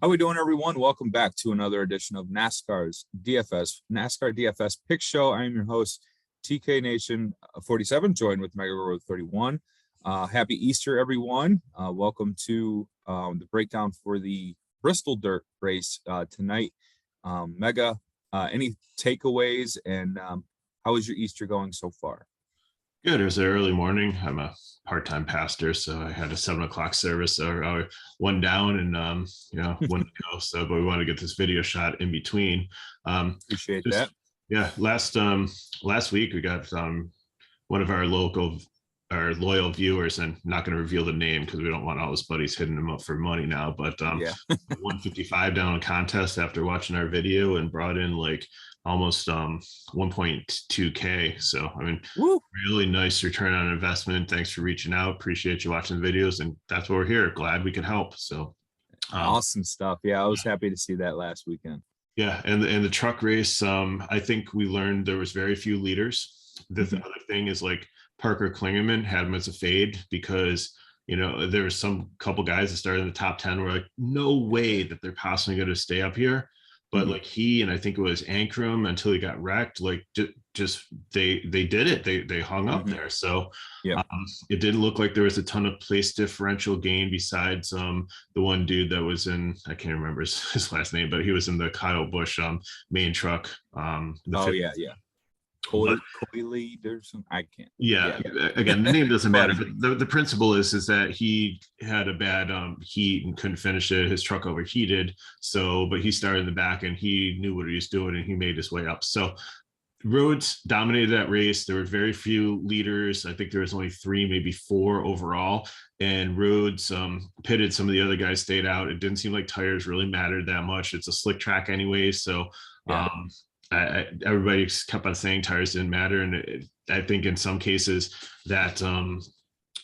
How we doing, everyone? Welcome back to another edition of NASCAR's DFS, NASCAR DFS Pick Show. I am your host, TK Nation 47, joined with Mega Road 31. Happy Easter, everyone. Welcome to the breakdown for the Bristol Dirt race tonight. Mega, any takeaways, and how is your Easter going so far? Good. It was an early morning. I'm a part-time pastor, so I had a 7 o'clock service. So one down and one to go. So, but we want to get this video shot in between. Appreciate that. Yeah. Last week we got one of our loyal viewers, and not going to reveal the name because we don't want all his buddies hitting him up for money now. But 155 down a contest after watching our video and brought in like almost 1.2K. So I mean, woo, really nice return on investment. Thanks for reaching out. Appreciate you watching the videos, and that's why we're here. Glad we could help. So awesome stuff. Yeah, I was happy to see that last weekend. Yeah, and the truck race, I think we learned there was very few leaders. The other thing is like Parker Klingerman had him as a fade because there was some couple guys that started in the top 10 were like, no way that they're possibly going to stay up here. But like he, and I think it was Ankrum until he got wrecked, like just they did it. They hung up there. So it didn't look like there was a ton of place differential gain besides the one dude that was in, I can't remember his last name, but he was in the Kyle Busch main truck. Coily, there's some, I can't. Yeah. Again, the name doesn't matter, but the principle is that he had a bad heat and couldn't finish it. His truck overheated. So, but he started in the back and he knew what he was doing and he made his way up. So Rhodes dominated that race. There were very few leaders. I think there was only 3, maybe 4 overall. And Rhodes pitted. Some of the other guys stayed out. It didn't seem like tires really mattered that much. It's a slick track anyway. So, everybody kept on saying tires didn't matter, and I think in some cases that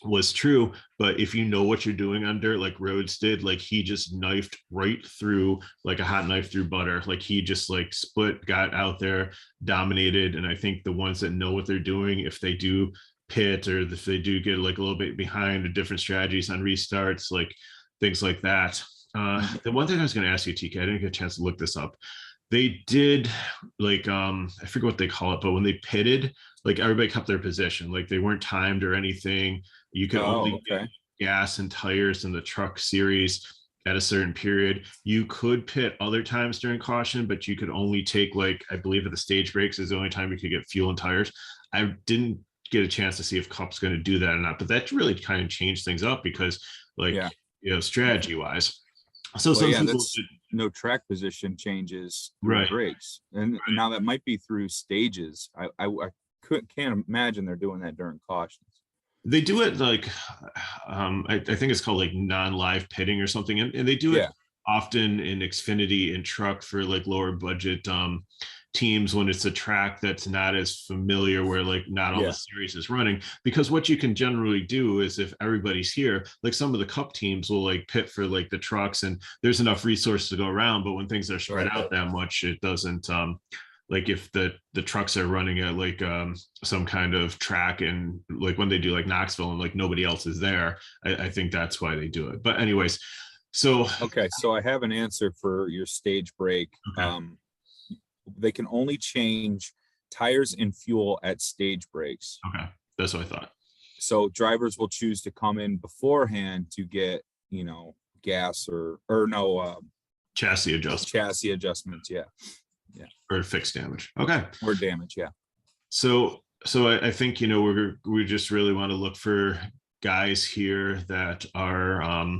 was true. But if you know what you're doing on dirt, like Rhodes did, like he just knifed right through like a hot knife through butter. Like he just like split, got out there, dominated. And I think the ones that know what they're doing, if they do pit or if they do get like a little bit behind, or different strategies on restarts, like things like that. The one thing I was going to ask you, TK, I didn't get a chance to look this up. They did like I forget what they call it, but when they pitted, like everybody kept their position, like they weren't timed or anything. You could only get gas and tires in the truck series at a certain period. You could pit other times during caution, but you could only take, like, I believe at the stage breaks is the only time you could get fuel and tires. I didn't get a chance to see if Cup's going to do that or not, but that really kind of changed things up because strategy wise. So some people no track position changes through breaks, and now that might be through stages. I can't imagine they're doing that during cautions. They do it like I think it's called like non-live pitting or something, and they do it often in Xfinity and truck for like lower budget teams when it's a track that's not as familiar, where like not all the series is running. Because what you can generally do is, if everybody's here, like some of the Cup teams will like pit for like the trucks and there's enough resources to go around, but when things are spread out that much, it doesn't like if the trucks are running at like some kind of track, and like when they do like Knoxville and like nobody else is there, I think that's why they do it. But anyways, so I have an answer for your stage break. They can only change tires and fuel at stage breaks. Okay, that's what I thought. So drivers will choose to come in beforehand to get, gas or chassis adjustments. Yeah. Or fixed damage. Okay. Or damage. Yeah. So I think, we just really want to look for guys here that are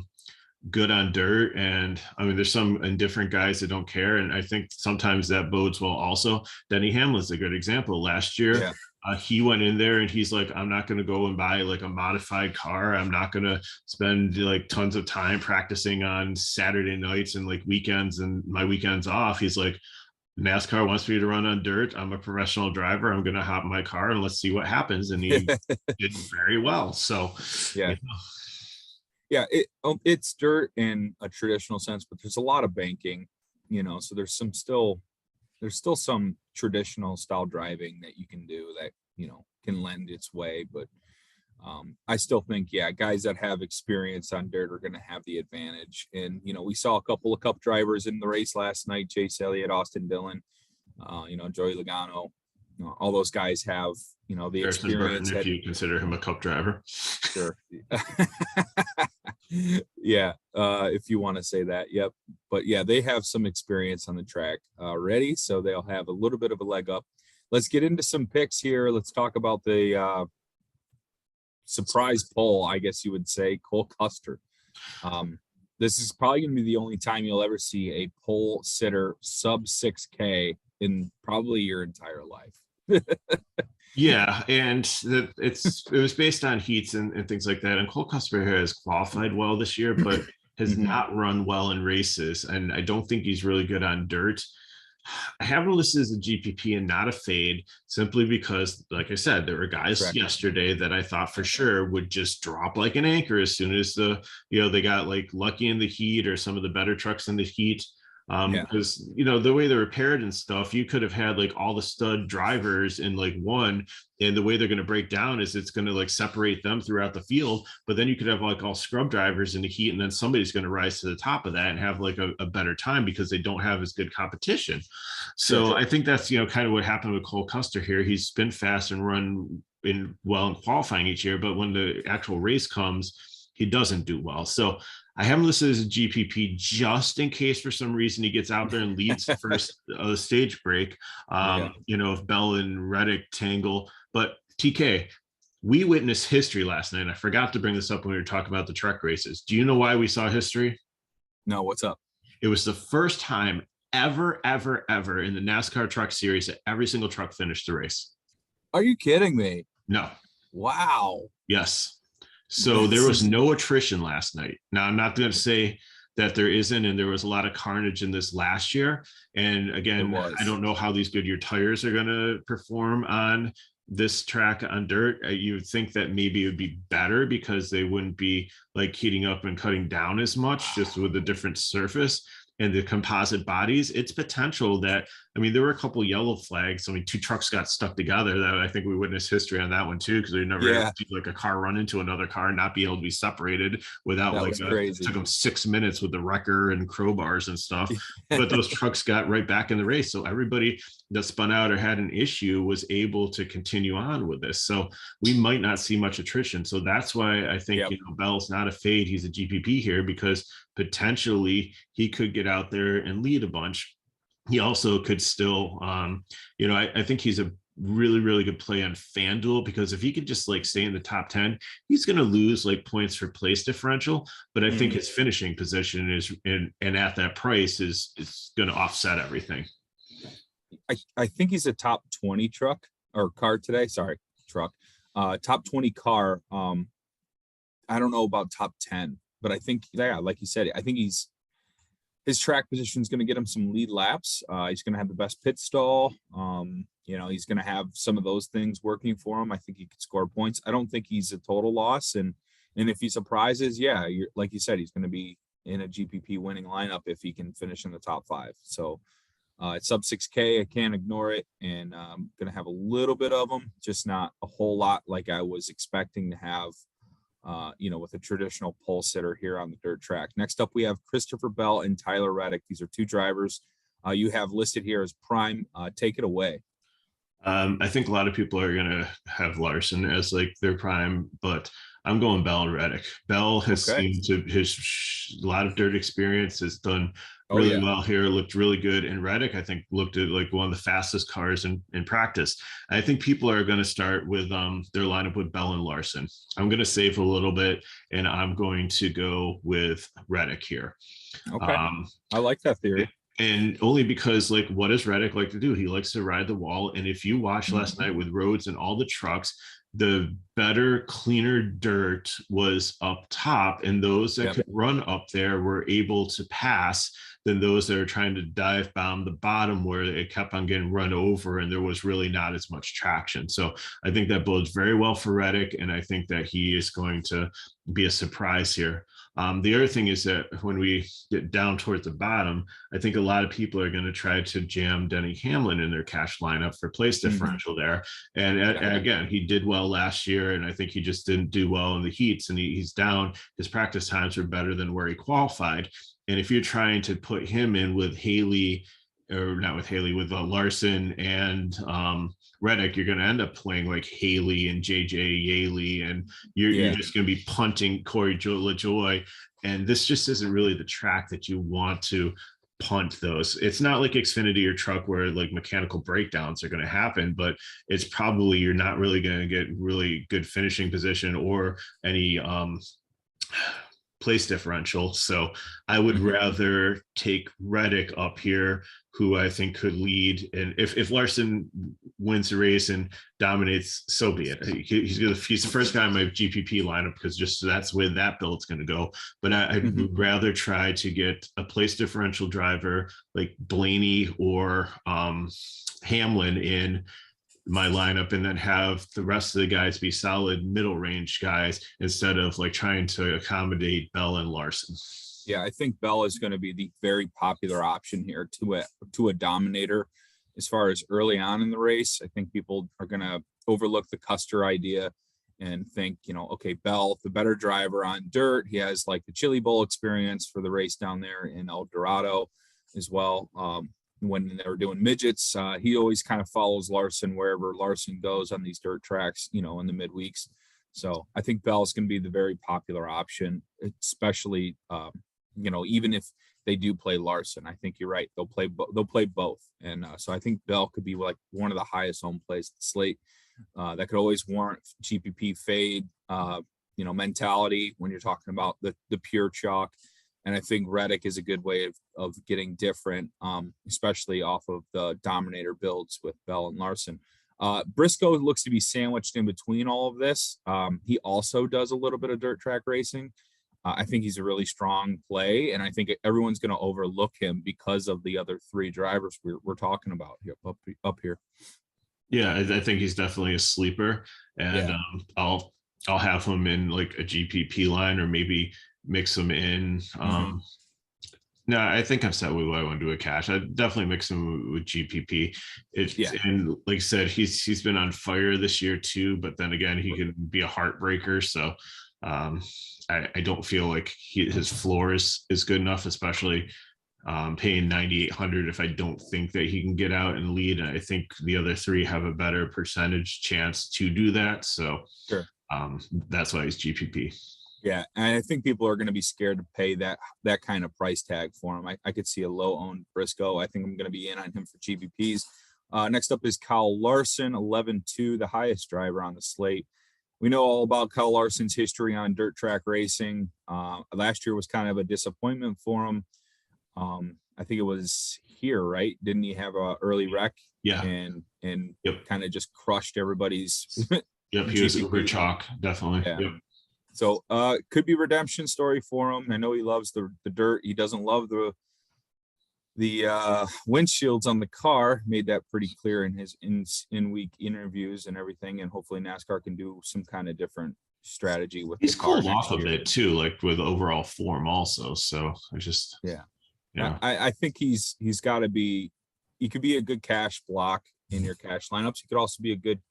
good on dirt. And I mean, there's some indifferent guys that don't care. And I think sometimes that bodes well also. Denny Hamlin's a good example. Last year, he went in there and he's like, I'm not going to go and buy like a modified car. I'm not going to spend like tons of time practicing on Saturday nights and like weekends and my weekends off. He's like, NASCAR wants me to run on dirt. I'm a professional driver. I'm going to hop in my car and let's see what happens. And he did very well. So, it's dirt in a traditional sense, but there's a lot of banking, so there's still some traditional style driving that you can do that, can lend its way. But I still think, yeah, guys that have experience on dirt are going to have the advantage. And, we saw a couple of Cup drivers in the race last night, Chase Elliott, Austin Dillon, Joey Logano, all those guys have, the Harrison Burton, experience. if you consider him a Cup driver. Sure. Yeah. If you want to say that. Yep. But yeah, they have some experience on the track already. So they'll have a little bit of a leg up. Let's get into some picks here. Let's talk about the surprise poll, I guess you would say, Cole Custer. This is probably going to be the only time you'll ever see a pole sitter sub 6K in probably your entire life. Yeah, and it was based on heats and things like that. And Cole Custer has qualified well this year, but has not run well in races. And I don't think he's really good on dirt. I have him listed as a GPP and not a fade, simply because, like I said, there were guys yesterday that I thought for sure would just drop like an anchor as soon as they got like lucky in the heat, or some of the better trucks in the heat. Because the way they're paired and stuff, you could have had like all the stud drivers in like one, and the way they're going to break down is it's going to like separate them throughout the field. But then you could have like all scrub drivers in the heat, and then somebody's going to rise to the top of that and have like a better time because they don't have as good competition. So I think that's kind of what happened with Cole Custer here. He's been fast and run in qualifying each year, but when the actual race comes, he doesn't do well. So I have him listed as a GPP just in case for some reason he gets out there and leads the first stage break. If Bell and Reddick tangle. But TK, we witnessed history last night. I forgot to bring this up when we were talking about the truck races. Do you know why we saw history? No, what's up? It was the first time ever in the NASCAR Truck Series that every single truck finished the race. Are you kidding me? No. Wow. Yes. So there was no attrition last night. Now, I'm not going to say that there isn't, and there was a lot of carnage in this last year. And again, I don't know how these Goodyear tires are going to perform on this track on dirt. You would think that maybe it would be better because they wouldn't be like heating up and cutting down as much, just with a different surface and the composite bodies. It's potential that, there were a couple yellow flags. two trucks got stuck together. That I think we witnessed history on that one too, because we never had to see like a car run into another car and not be able to be separated without it took them 6 minutes with the wrecker and crowbars and stuff. But those trucks got right back in the race. So everybody that spun out or had an issue was able to continue on with this. So we might not see much attrition. So that's why I think Bell's not a fade. He's a GPP here because potentially he could get out there and lead a bunch. He also could still, I think he's a really, really good play on FanDuel, because if he could just like stay in the top 10, he's going to lose like points for place differential. But I think his finishing position is, and at that price is going to offset everything. I think he's a top 20 truck or car today. Sorry, truck. Top 20 car. I don't know about top 10, but I think, like you said, I think his track position is going to get him some lead laps. He's going to have the best pit stall. He's going to have some of those things working for him. I think he could score points. I don't think he's a total loss. And if he surprises, like you said, he's going to be in a GPP winning lineup if he can finish in the top 5. So it's sub 6K. I can't ignore it. And I'm going to have a little bit of them, just not a whole lot like I was expecting to have. With a traditional pole sitter here on the dirt track. Next up, we have Christopher Bell and Tyler Reddick. These are two drivers you have listed here as prime. Take it away. I think a lot of people are going to have Larson as like their prime, but I'm going Bell and Reddick. Bell has seemed to a lot of dirt experience, has done really well here, looked really good. And Reddick, I think, looked at like one of the fastest cars in practice. I think people are going to start with their lineup with Bell and Larson. I'm going to save a little bit, and I'm going to go with Reddick here. Okay. I like that theory. And only because, like, what does Reddick like to do? He likes to ride the wall. And if you watched last night with Rhodes and all the trucks, the better, cleaner dirt was up top, and those that could run up there were able to pass than those that are trying to dive bomb the bottom, where it kept on getting run over and there was really not as much traction. So I think that bodes very well for Reddick, and I think that he is going to be a surprise here. The other thing is that when we get down towards the bottom, I think a lot of people are going to try to jam Denny Hamlin in their cash lineup for place differential there. And again, he did well last year, and I think he just didn't do well in the heats, and he's down. His practice times are better than where he qualified. And if you're trying to put him in with Haley, or not with Haley, with Larson and Reddick, you're going to end up playing like Haley and JJ Yaley, and you're just going to be punting Corey LaJoy. And this just isn't really the track that you want to punt those. It's not like Xfinity or Truck where like mechanical breakdowns are going to happen, but it's probably you're not really going to get really good finishing position or any place differential. So I would rather take Reddick up here, who I think could lead. And if Larson wins the race and dominates, so be it. He's the first guy in my GPP lineup because just that's where that build's going to go. But I'd rather try to get a place differential driver like Blaney or Hamlin in my lineup, and then have the rest of the guys be solid middle range guys instead of like trying to accommodate Bell and Larson. Yeah, I think Bell is going to be the very popular option here to a dominator as far as early on in the race. I think people are going to overlook the Custer idea and think, okay, Bell, the better driver on dirt. He has like the Chili Bowl experience for the race down there in El Dorado as well. When they were doing midgets, he always kind of follows Larson wherever Larson goes on these dirt tracks, in the midweeks. So I think Bell is going to be the very popular option, especially, even if they do play Larson. I think you're right. They'll play both. And so I think Bell could be like one of the highest home plays at the slate. That could always warrant GPP fade, mentality when you're talking about the pure chalk. And I think Reddick is a good way of getting different, especially off of the dominator builds with Bell and Larson. Briscoe looks to be sandwiched in between all of this. He also does a little bit of dirt track racing. I think he's a really strong play, and I think everyone's going to overlook him because of the other three drivers we're talking about here, up here. Yeah, I think he's definitely a sleeper, and I'll have him in like a GPP line, or maybe mix them in. No, I think I'm set with what I want to do with cash. I definitely mix him with GPP. And like I said, he's been on fire this year too, but then again, he can be a heartbreaker. So I don't feel like his floor is good enough, especially paying 9,800 if I don't think that he can get out and lead. And I think the other three have a better percentage chance to do that. So that's why he's GPP. Yeah, and I think people are going to be scared to pay that kind of price tag for him. I could see a low-owned Briscoe. I think I'm going to be in on him for GPPs. Next up is Kyle Larson, 11-2, the highest driver on the slate. We know all about Kyle Larson's history on dirt track racing. Last year was kind of a disappointment for him. I think it was here, right? Didn't he have an early wreck? Yeah. And kind of just crushed everybody's. Yep, he was uber chalk, definitely. Yeah. Yep. So could be redemption story for him. I know he loves the dirt. He doesn't love the windshields on the car. Made that pretty clear in his in-week interviews and everything. And hopefully NASCAR can do some kind of different strategy with. He's cooled off a bit too, like with overall form also. So I just I think he's got to be. He could be a good cash block in your cash lineups. He could also be a good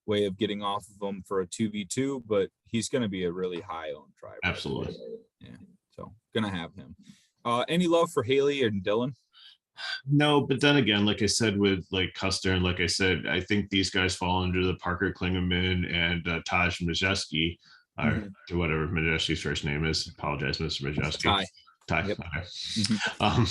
way of getting off of him for a 2v2, but he's going to be a really high owned driver. Absolutely. Yeah. So gonna have him. Any love for Haley and Dylan? No, but then again, like I said, with like Custer, and like I said, I think these guys fall under the Parker Klingerman and Taj Majeski, or whatever Majeski's first name is. Apologize, Mr. Majeski. Ty. Yep. Okay.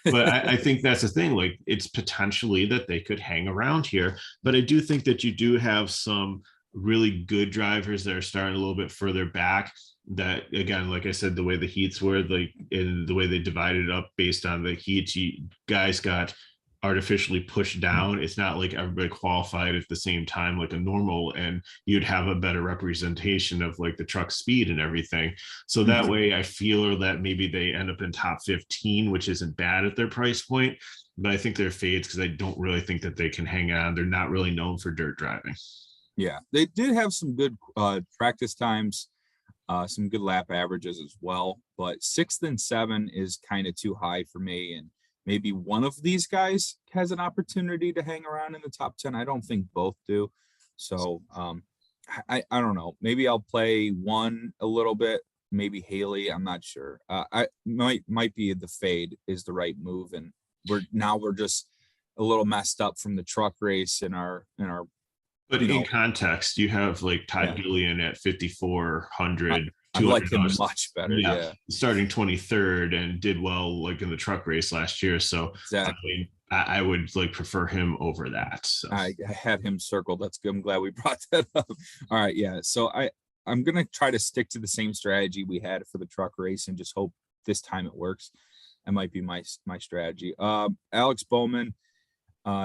But I think that's the thing. Like, it's potentially that they could hang around here, but I do think that you do have some really good drivers that are starting a little bit further back. That, again, like I said, the way the heats were, like in the way they divided it up based on the heats, guys got artificially pushed down. It's not like everybody qualified at the same time like a normal, and you'd have a better representation of like the truck speed and everything. So that way I feel that maybe they end up in top 15, which isn't bad at their price point, but I think they're fades because I don't really think that they can hang on. They're not really known for dirt driving. Yeah, they did have some good practice times. some good lap averages as well. But 6th and 7 is kind of too high for me. And maybe one of these guys has an opportunity to hang around in the top 10. I don't think both do. So I don't know. Maybe I'll play one a little bit. Maybe Haley. I'm not sure. I might be the fade is the right move. And we're just a little messed up from the truck race in our. But in context, you have like Todd Gilliland at 5,400. I like him much better. Yeah. Starting 23rd and did well like in the truck race last year. So exactly. I would like prefer him over that. So. I had him circled. That's good. I'm glad we brought that up. All right. Yeah. So I'm going to try to stick to the same strategy we had for the truck race and just hope this time it works. That might be my strategy. Alex Bowman.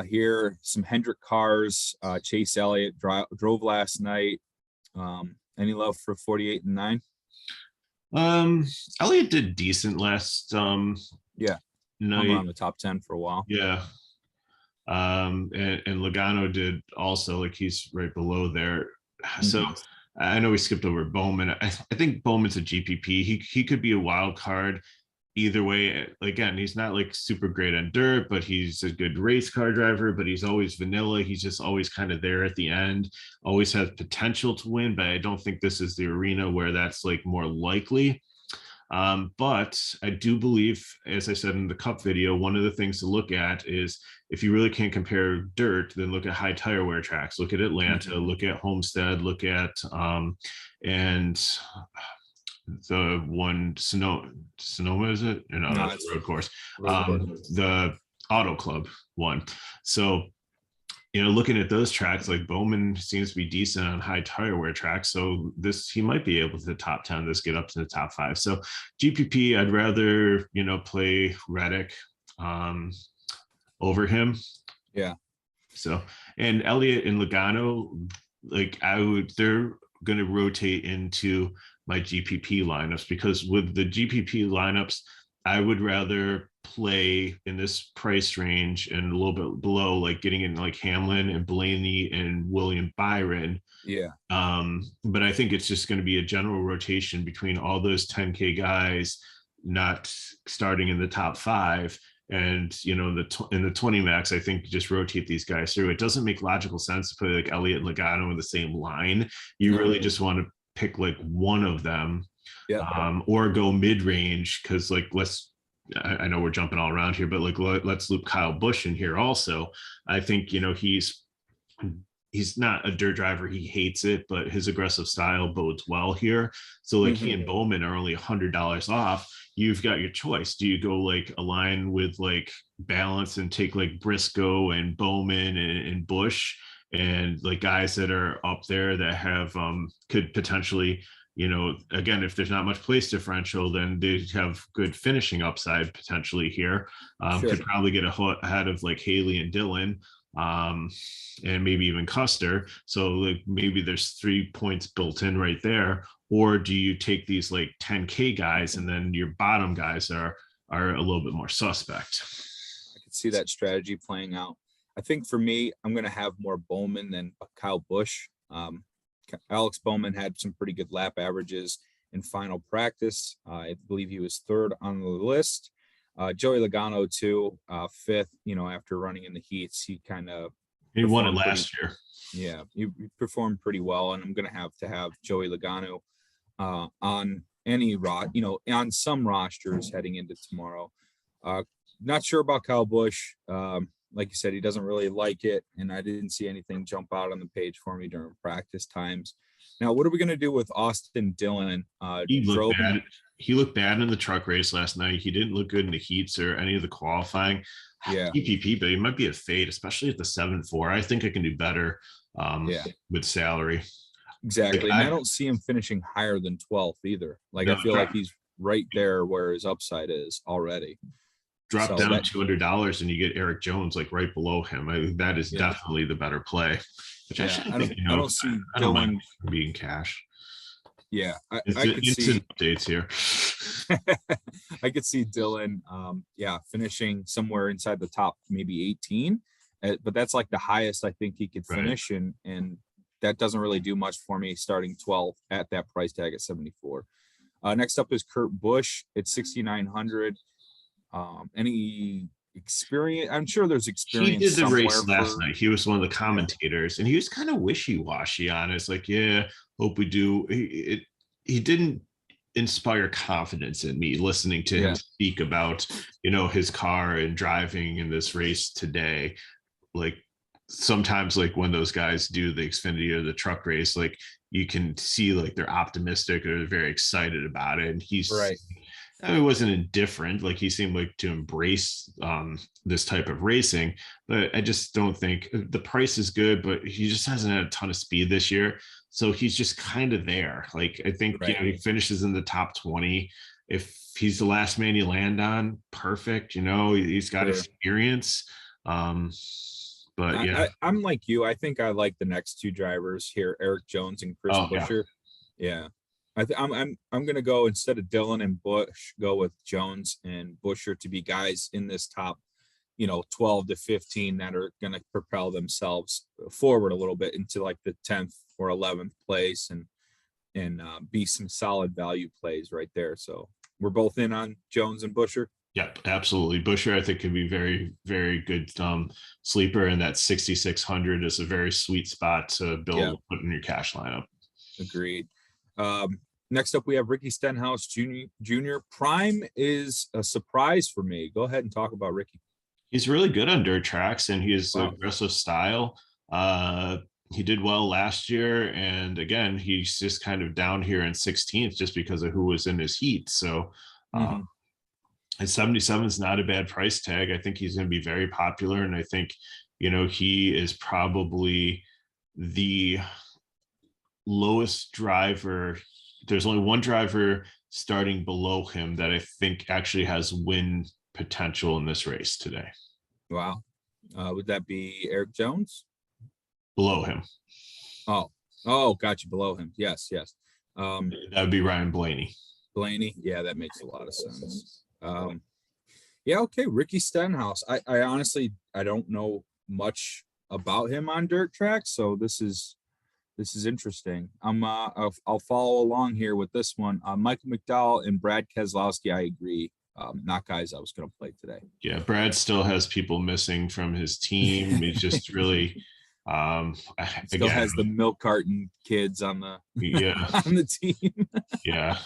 Here, some Hendrick cars. Chase Elliott drove last night. Any love for 48 and 9? Elliott did decent last night. Around the top 10 for a while. Yeah. And Logano did also, like he's right below there. So I know we skipped over Bowman. I think Bowman's a GPP. He could be a wild card. Either way, again, he's not like super great on dirt, but he's a good race car driver, but he's always vanilla. He's just always kind of there at the end, always has potential to win, but I don't think this is the arena where that's like more likely. But I do believe, as I said in the Cup video, one of the things to look at is if you really can't compare dirt, then look at high tire wear tracks. Look at Atlanta, look at Homestead, look at, and the one Sonoma, is it? No, that's the road course. The Auto Club one. So, looking at those tracks, like Bowman seems to be decent on high tire wear tracks. So he might be able to top 10 this, get up to the top 5. So GPP, I'd rather, play Reddick over him. Yeah. So, and Elliott and Logano, like they're going to rotate into my GPP lineups, because with the GPP lineups, I would rather play in this price range and a little bit below, like getting in like Hamlin and Blaney and William Byron. Yeah. But I think it's just going to be a general rotation between all those 10K guys, not starting in the top 5. And, in the 20 max, I think just rotate these guys through. It doesn't make logical sense to put like Elliott and Logano in the same line. You really just want to pick like one of them, or go mid-range, because like I know we're jumping all around here, but like let's loop Kyle Busch in here also. I think he's not a dirt driver, he hates it, but his aggressive style bodes well here. So like he and Bowman are only $100 off. You've got your choice. Do you go like align with like balance and take like Briscoe and Bowman and Busch, and like guys that are up there that have could potentially, again, if there's not much place differential, then they have good finishing upside potentially here. Could probably get ahead of like Haley and Dylan, and maybe even Custer. So like maybe there's 3 points built in right there. Or do you take these like 10K guys and then your bottom guys are a little bit more suspect? I could see that strategy playing out. I think for me, I'm going to have more Bowman than Kyle Busch. Alex Bowman had some pretty good lap averages in final practice. I believe he was 3rd on the list. Joey Logano too, 5th, after running in the heats. He won it last year. Yeah, he performed pretty well, and I'm going to have Joey Logano on any on some rosters heading into tomorrow. Not sure about Kyle Busch. Like you said, he doesn't really like it, and I didn't see anything jump out on the page for me during practice times. Now, what are we going to do with Austin Dillon? He looked bad. He looked bad in the truck race last night. He didn't look good in the heats or any of the qualifying. Yeah, PPP, but he might be a fade, especially at the 7.4. I think I can do better with salary. Exactly, and I don't see him finishing higher than 12th either. Like, I feel like he's right there where his upside is already. Drop down $200 and you get Eric Jones like right below him. I think that is definitely the better play. Which I don't see Dylan being cash. Yeah, I could see updates here. I could see Dylan, finishing somewhere inside the top maybe 18, but that's like the highest I think he could finish, and that doesn't really do much for me starting 12 at that price tag at 74. Next up is Kurt Busch at 6,900. Any experience? I'm sure there's experience. He did the race last for, night. He was one of the commentators, and he was kind of wishy-washy on it. It's like, yeah, hope we do. He didn't inspire confidence in me listening to him speak about, his car and driving in this race today. Like sometimes, like when those guys do the Xfinity or the truck race, like you can see like they're optimistic or they're very excited about it. And he's right. I mean, it wasn't indifferent. Like he seemed like to embrace this type of racing, but I just don't think the price is good, but he just hasn't had a ton of speed this year. So he's just kind of there. Like I think, he finishes in the top 20. If he's the last man you land on, perfect. He's got experience. But yeah, I'm like you. I think I like the next two drivers here, Eric Jones and Chris Buescher. Yeah. I'm gonna go, instead of Dillon and Busch, go with Jones and Buescher to be guys in this top, 12 to 15 that are gonna propel themselves forward a little bit into like the 10th or 11th place and be some solid value plays right there. So we're both in on Jones and Buescher. Yep, absolutely. Buescher, I think, can be very, very good sleeper, and that 6,600 is a very sweet spot to build, put in your cash lineup. Agreed. Next up, we have Ricky Stenhouse Jr. Prime is a surprise for me. Go ahead and talk about Ricky. He's really good on dirt tracks, and he has aggressive style. He did well last year, and again, he's just kind of down here in 16th just because of who was in his heat. So, at 77 is not a bad price tag. I think he's going to be very popular, and I think he is probably the lowest driver. There's only one driver starting below him that I think actually has win potential in this race today. Wow. Would that be Eric Jones? Below him. Oh, gotcha. Below him. Yes. That would be Ryan Blaney. Yeah, that makes a lot of sense. Okay. Ricky Stenhouse. I honestly, I don't know much about him on dirt tracks, so this is interesting. I'll follow along here with this one. Michael McDowell and Brad Keselowski, I agree. Not guys I was going to play today. Yeah, Brad still has people missing from his team. He's just really still has the milk carton kids on the on the team. Yeah.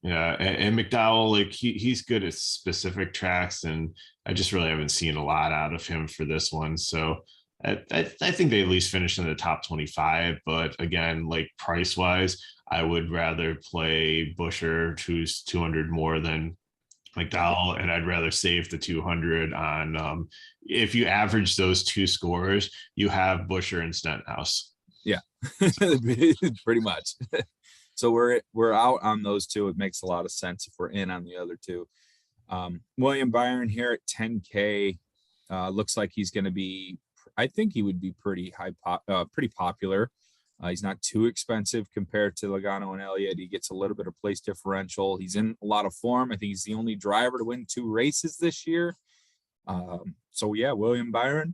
And McDowell, like he's good at specific tracks, and I just really haven't seen a lot out of him for this one. So I think they at least finish in the top 25, but again, like price wise, I would rather play Buescher, who's 200 more than McDowell, and I'd rather save the 200 on if you average those two scores, you have Buescher and Stenhouse. Yeah, pretty much. So we're out on those two. It makes a lot of sense if we're in on the other two. William Byron here at 10K. Looks like he's going to be, I think he would be pretty popular. He's not too expensive compared to Logano and Elliott. He gets a little bit of place differential. He's in a lot of form. I think he's the only driver to win 2 races this year. So yeah, William Byron,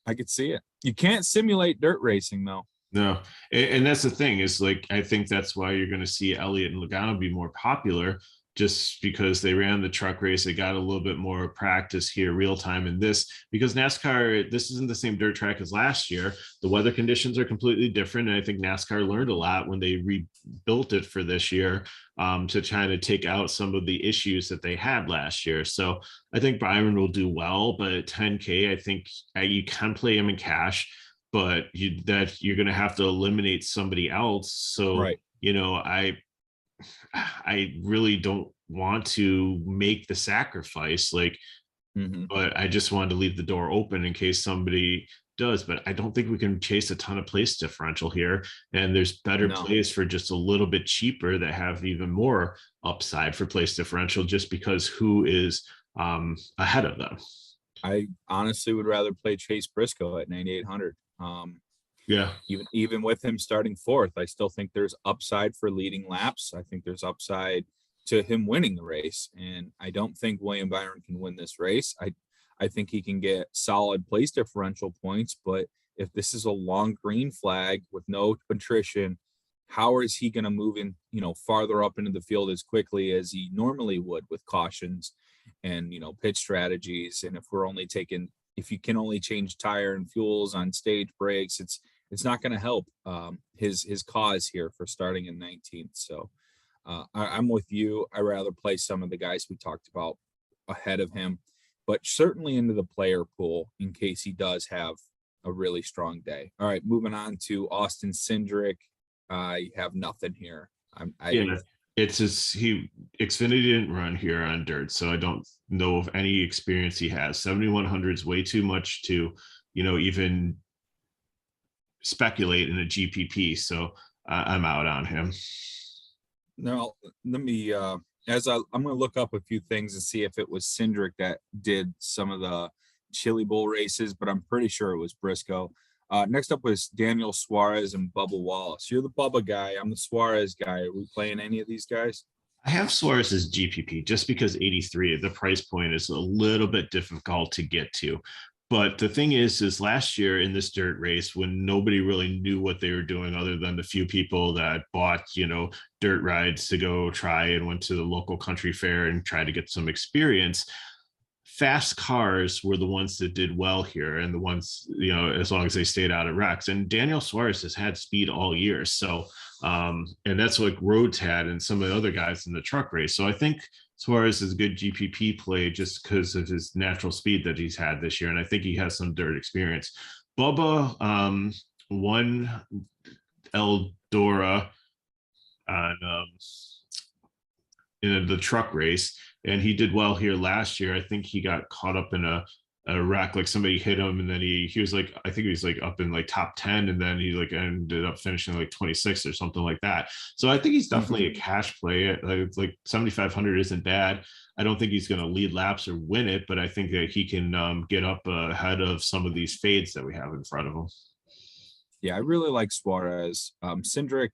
I could see it. You can't simulate dirt racing though. No, and that's the thing is, like, I think that's why you're going to see Elliott and Logano be more popular, just because they ran the truck race. They got a little bit more practice here, real time in this, because NASCAR, this isn't the same dirt track as last year. The weather conditions are completely different. And I think NASCAR learned a lot when they rebuilt it for this year to try to take out some of the issues that they had last year. So I think Byron will do well, but at 10K, I think you can play him in cash, but you're going to have to eliminate somebody else. So, right. I really don't want to make the sacrifice, but I just wanted to leave the door open in case somebody does. But I don't think we can chase a ton of place differential here. And there's better plays for just a little bit cheaper that have even more upside for place differential, just because who is ahead of them. I honestly would rather play Chase Briscoe at 9,800. Yeah. Even with him starting 4th, I still think there's upside for leading laps. I think there's upside to him winning the race. And I don't think William Byron can win this race. I think he can get solid place differential points, but if this is a long green flag with no attrition, how is he going to move in, farther up into the field as quickly as he normally would with cautions and, pitch strategies? And if you can only change tire and fuels on stage breaks, it's not going to help his cause here for starting in 19th. So I'm with you. I rather play some of the guys we talked about ahead of him, but certainly into the player pool in case he does have a really strong day. All right, moving on to Austin Cindric. I have nothing here. It's just Xfinity didn't run here on dirt, so I don't know of any experience he has. 7,100 is way too much to, even speculate in a GPP. So I'm out on him. Now, let me, I'm going to look up a few things and see if it was Cindric that did some of the Chili Bowl races, but I'm pretty sure it was Briscoe. Next up was Daniel Suarez and Bubba Wallace. You're the Bubba guy. I'm the Suarez guy. Are we playing any of these guys? I have Suarez as GPP just because 83, the price point is a little bit difficult to get to. But the thing is last year in this dirt race, when nobody really knew what they were doing other than the few people that bought, dirt rides to go try and went to the local country fair and try to get some experience, fast cars were the ones that did well here, and the ones, as long as they stayed out of wrecks. And Daniel Suarez has had speed all year. So, and that's like Rhodes had and some of the other guys in the truck race. So I think Suarez is a good GPP play just because of his natural speed that he's had this year. And I think he has some dirt experience. Bubba won Eldora on in the truck race, and he did well here last year. I think he got caught up in a wreck, like somebody hit him, and then he was like, I think he was like up in like top 10, and then he like ended up finishing like 26 or something like that. So I think he's definitely a cash play. Like 7,500 isn't bad. I don't think he's going to lead laps or win it, but I think that he can get up ahead of some of these fades that we have in front of him. Yeah, I really like Suarez. Cindric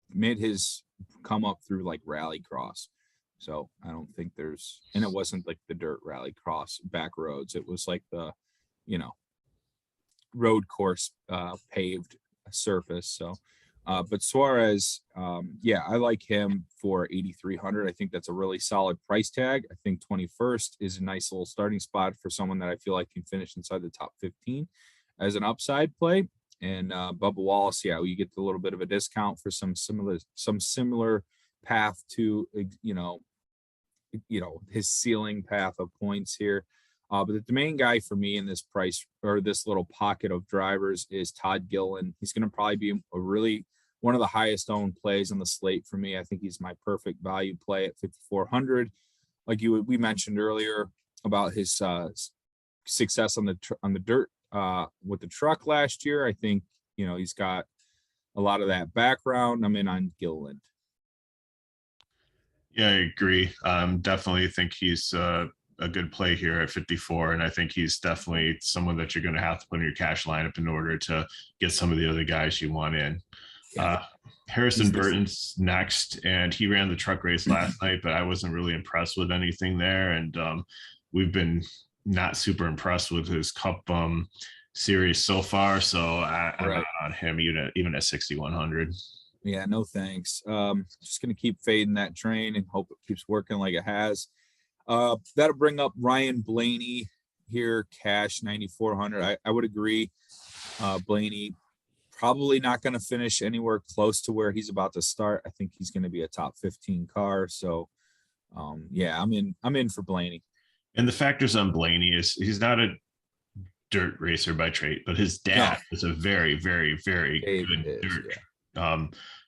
made his come up through like rallycross. So I don't think and it wasn't like the dirt rallycross back roads. It was like the, road course paved surface. So, but Suarez, I like him for 8,300. I think that's a really solid price tag. I think 21st is a nice little starting spot for someone that I feel like can finish inside the top 15 as an upside play. And Bubba Wallace, you get a little bit of a discount for some similar path to, his ceiling path of points here. But the main guy for me in this price or this little pocket of drivers is Todd Gilliland. He's going to probably be one of the highest owned plays on the slate for me. I think he's my perfect value play at 5,400. Like we mentioned earlier about his success on the dirt with the truck last year. I think, he's got a lot of that background. I'm in on Gilliland. Yeah, I agree. Definitely think he's a good play here at 54. And I think he's definitely someone that you're going to have to put in your cash lineup in order to get some of the other guys you want in. Harrison Burton's next, and he ran the truck race last night, but I wasn't really impressed with anything there. And we've been not super impressed with his Cup series so far. So I'm not on him even at 6,100. Yeah, no thanks. Just going to keep fading that train and hope it keeps working like it has. That'll bring up Ryan Blaney here, cash 9,400. I would agree. Blaney probably not going to finish anywhere close to where he's about to start. I think he's going to be a top 15 car. So, I'm in for Blaney. And the factors on Blaney is he's not a dirt racer by trade, but his dad is a very, very, very good dirt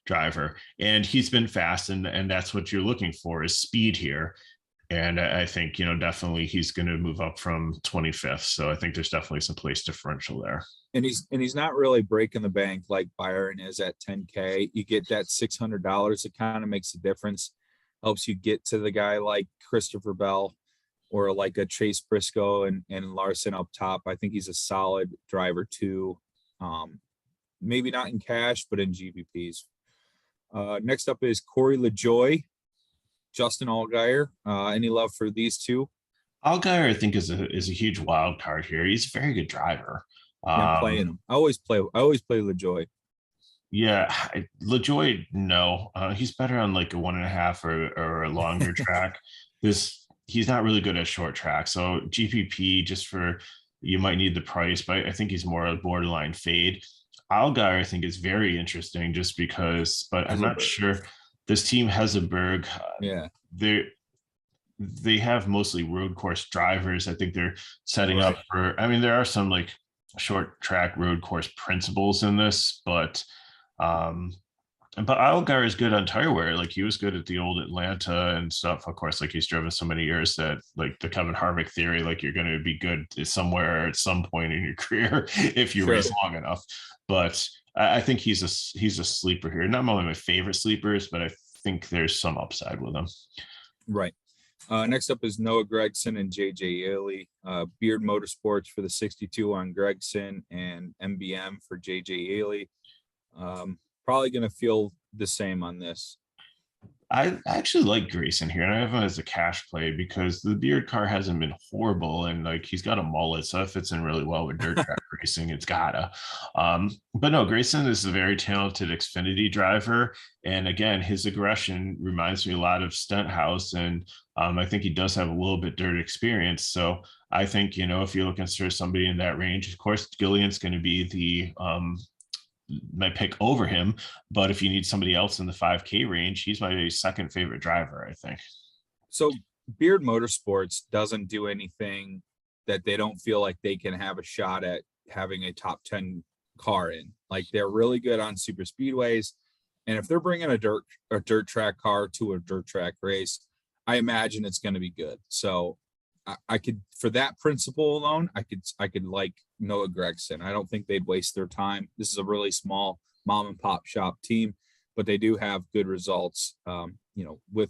driver, and he's been fast, and that's what you're looking for is speed here. And I think definitely he's going to move up from 25th. So I think there's definitely some place differential there. And he's not really breaking the bank like Byron is at 10K. You get that $600. It kind of makes a difference. Helps you get to the guy like Christopher Bell or like a Chase Briscoe and Larson up top. I think he's a solid driver too. Maybe not in cash, but in GPPs. Next up is Corey LaJoie, Justin Allgaier. Any love for these two? Allgaier, I think, is a huge wild card here. He's a very good driver. Yeah, I'm playing him. I always play LaJoy. Yeah, LaJoy, no, he's better on like a 1.5 or a longer track. He's not really good at short track. So GPP, just for, you might need the price, but I think he's more a borderline fade. Algar, I think, is very interesting just because, but I'm not sure. This team has a Berg. Yeah, they have mostly road course drivers. I think they're setting up for, I mean, there are some like short track road course principles in this, um but Algar is good on tire wear. Like he was good at the old Atlanta and stuff. Of course, like he's driven so many years that like the Kevin Harvick theory, like you're going to be good somewhere at some point in your career if you race long enough. But I think he's a sleeper here. Not one of my favorite sleepers, but I think there's some upside with him. Right. Next up is Noah Gragson and JJ Yaley. Beard Motorsports for the 62 on Gragson and MBM for JJ Yaley. Probably going to feel the same on this. I actually like Grayson here, and I have him as a cash play because the Beard car hasn't been horrible, and like he's got a mullet, so it fits in really well with dirt track racing. It's gotta. But no, Grayson is a very talented Xfinity driver, and again, his aggression reminds me a lot of Stenhouse, and I think he does have a little bit dirt experience. So I think, if you're looking for somebody in that range, of course, Gilliland's going to be the my pick over him, but if you need somebody else in the 5K range, he's my second favorite driver, I think. So Beard Motorsports doesn't do anything that they don't feel like they can have a shot at having a top 10 car in. Like they're really good on super speedways, and if they're bringing a dirt track car to a dirt track race, I imagine it's going to be good. So I could, for that principle alone, I could like Noah Gragson. I don't think they'd waste their time. This is a really small mom and pop shop team, but they do have good results, with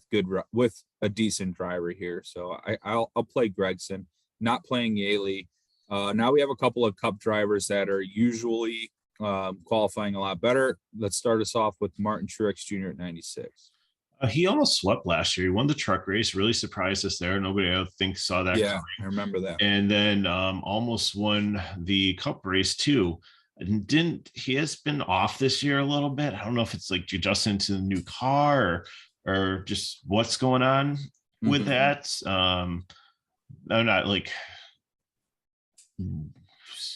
a decent driver here. So I'll play Gragson, not playing Yaley. Now we have a couple of Cup drivers that are usually qualifying a lot better. Let's start us off with Martin Truex Jr. at 96. He almost swept last year. He won the truck race, really surprised us there. Nobody, I think, saw that Yeah, coming. I remember that. And then almost won the Cup race too. And he has been off this year a little bit. I don't know if it's like adjusting to the new car or just what's going on with that. I'm not like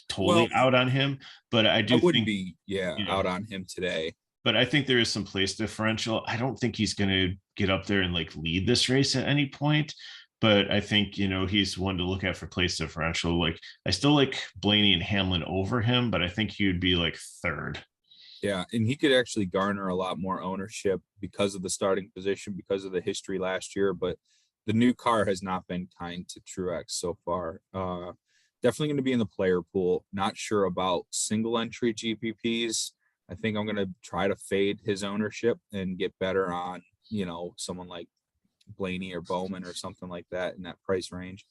totally out on him, but I wouldn't be out on him today. But I think there is some place differential. I don't think he's going to get up there and like lead this race at any point. But I think, he's one to look at for place differential. Like I still like Blaney and Hamlin over him, but I think he would be like third. Yeah. And he could actually garner a lot more ownership because of the starting position, because of the history last year. But the new car has not been kind to Truex so far. Definitely going to be in the player pool. Not sure about single entry GPPs. I think I'm going to try to fade his ownership and get better on, someone like Blaney or Bowman or something like that in that price range.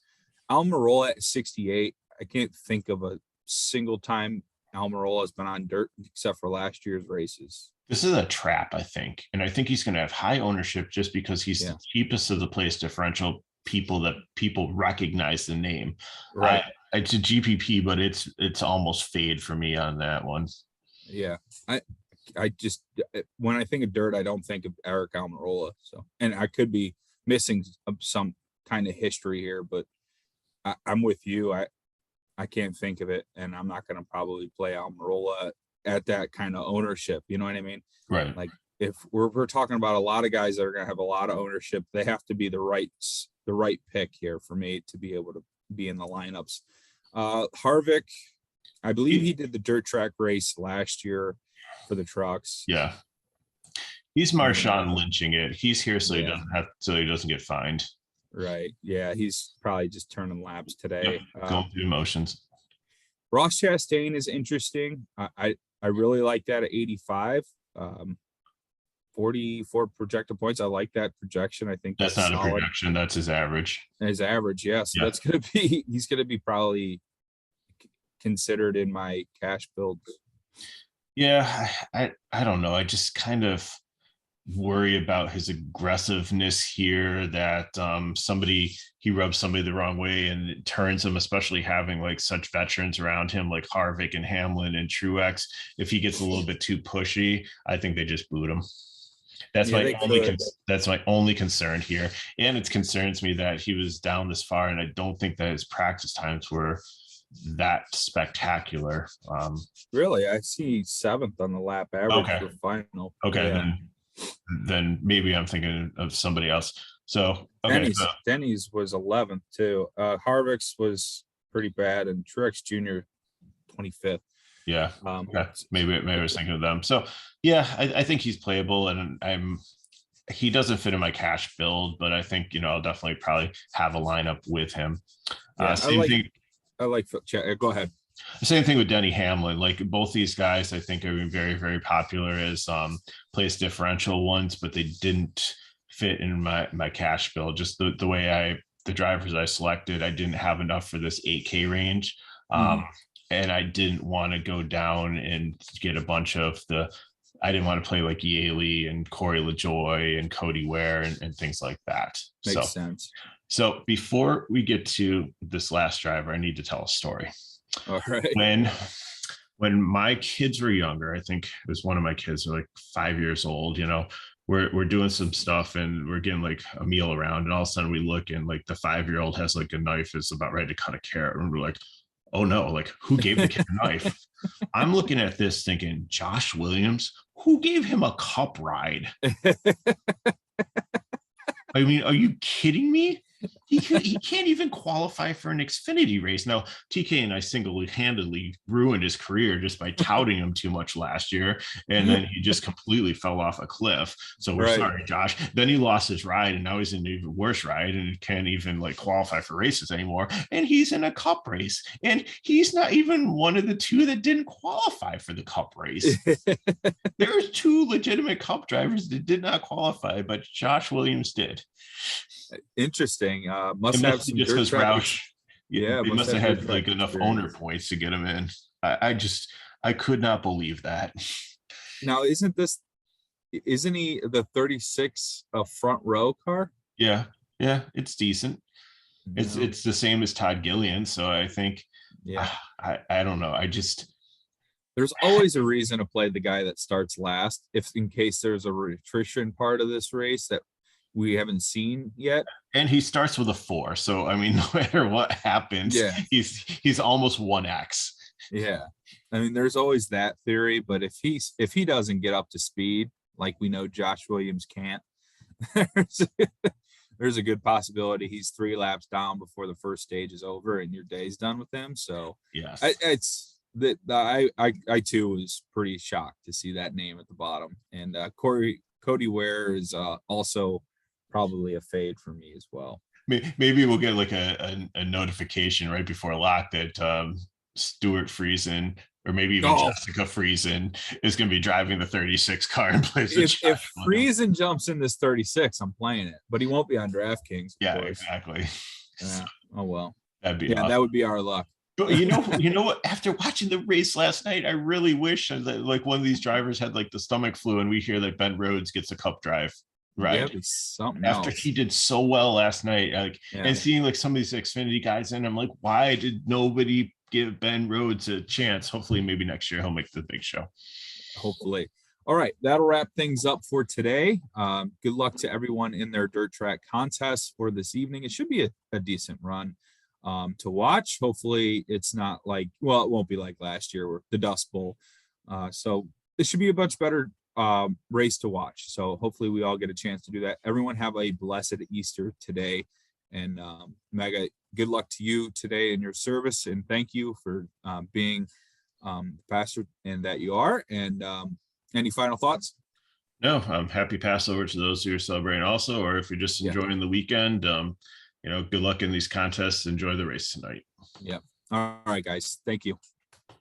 Almirola at 68. I can't think of a single time Almirola has been on dirt except for last year's races. This is a trap, I think. And I think he's going to have high ownership just because he's the cheapest of the place differential people recognize the name. Right. It's a GPP, but it's almost fade for me on that one. Yeah, I just, when I think of dirt, I don't think of Eric Almirola. So, and I could be missing some kind of history here, but I'm with you. I can't think of it, and I'm not going to probably play Almirola at that kind of ownership. You know what I mean? Right. Like if we're talking about a lot of guys that are going to have a lot of ownership, they have to be the right pick here for me to be able to be in the lineups. Harvick, I believe he did the dirt track race last year for the trucks. Yeah. He's Marshawn lynching it. He's here so he doesn't get fined. Right. Yeah. He's probably just turning laps today. Yep. Going through motions. Ross Chastain is interesting. I really like that at 85. 44 projected points. I like that projection. I think that's not solid. A projection. That's his average. His average. Yes. Yeah. So that's going to be, he's going to be probably considered in my cash builds. Yeah. I don't know. I just kind of, worry about his aggressiveness here, that he rubs somebody the wrong way and it turns him, especially having like such veterans around him like Harvick and Hamlin and Truex. If he gets a little bit too pushy, I think they just boot him. That's that's my only concern here. And it concerns me that he was down this far, and I don't think that his practice times were that spectacular. Really, I see 7th on the lap average for final. Okay, yeah. Then maybe I'm thinking of somebody else. So Denny's was 11th too. Harvick's was pretty bad, and Truex Jr. 25th. Yeah. Maybe I was thinking of them. So yeah, I think he's playable, and he doesn't fit in my cash build, but I think, I'll definitely probably have a lineup with him. Yeah, go ahead. Same thing with Denny Hamlin. Like both these guys, I think are very, very popular as place differential ones, but they didn't fit in my cash build. Just the way the drivers I selected, I didn't have enough for this 8K range. And I didn't want to go down and get a bunch of I didn't want to play like Yaley and Corey LaJoy and Cody Ware and things like that. Makes sense. So before we get to this last driver, I need to tell a story. All right. When my kids were younger, I think it was one of my kids, like 5 years old, we're doing some stuff and we're getting like a meal around, and all of a sudden we look and like the 5-year-old has like a knife, is about ready to cut a carrot, and we're like, oh no, like who gave the kid a knife? I'm looking at this thinking, Josh Williams, who gave him a cup ride? I mean, are you kidding me? He can't even qualify for an Xfinity race. Now, TK and I single-handedly ruined his career just by touting him too much last year, and then he just completely fell off a cliff. So we're sorry, Josh. Then he lost his ride, and now he's in an even worse ride and can't even like qualify for races anymore. And he's in a cup race, and he's not even one of the two that didn't qualify for the cup race. There's 2 legitimate cup drivers that did not qualify, but Josh Williams did. Interesting. Must have some just because Roush. Yeah, they must have had like enough owner points to get him in. I could not believe that. Now, isn't he the 36 front row car? Yeah, it's decent. No. It's the same as Todd Gilliland, so I think. Yeah, I don't know. There's always a reason to play the guy that starts last, if in case there's a attrition part of this race that we haven't seen yet. And he starts with a 4, so I mean, no matter what happens, he's almost 1x. Yeah, I mean, there's always that theory, but if he doesn't get up to speed, like we know Josh Williams can't, there's a good possibility he's 3 laps down before the first stage is over and your day's done with him. So yes, I too was pretty shocked to see that name at the bottom, and Cody Ware is also probably a fade for me as well. Maybe we'll get like a notification right before lock that Stuart Friesen, or maybe even Jessica Friesen, is going to be driving the 36 car in place of Josh. If Friesen jumps in this 36, I'm playing it, but he won't be on DraftKings. Yeah, exactly. Oh well, that'd be that would be our luck. But you know what? After watching the race last night, I really wish that like one of these drivers had like the stomach flu, and we hear that Ben Rhodes gets a cup drive. Right. After he did so well last night, and seeing like some of these Xfinity guys in, I'm like, why did nobody give Ben Rhodes a chance? Hopefully, maybe next year he'll make the big show. Hopefully. All right, that'll wrap things up for today. Good luck to everyone in their dirt track contests for this evening. It should be a decent run to watch. Hopefully, it's not like, well, it won't be like last year or the Dust Bowl. So this should be a much better race to watch. So hopefully we all get a chance to do that. Everyone have a blessed Easter today, and Mega, good luck to you today in your service, and thank you for being the pastor and that you are. And any final thoughts? No, I'm happy Passover to those who are celebrating also, or if you're just enjoying the weekend, good luck in these contests. Enjoy the race tonight. All right, guys, thank you.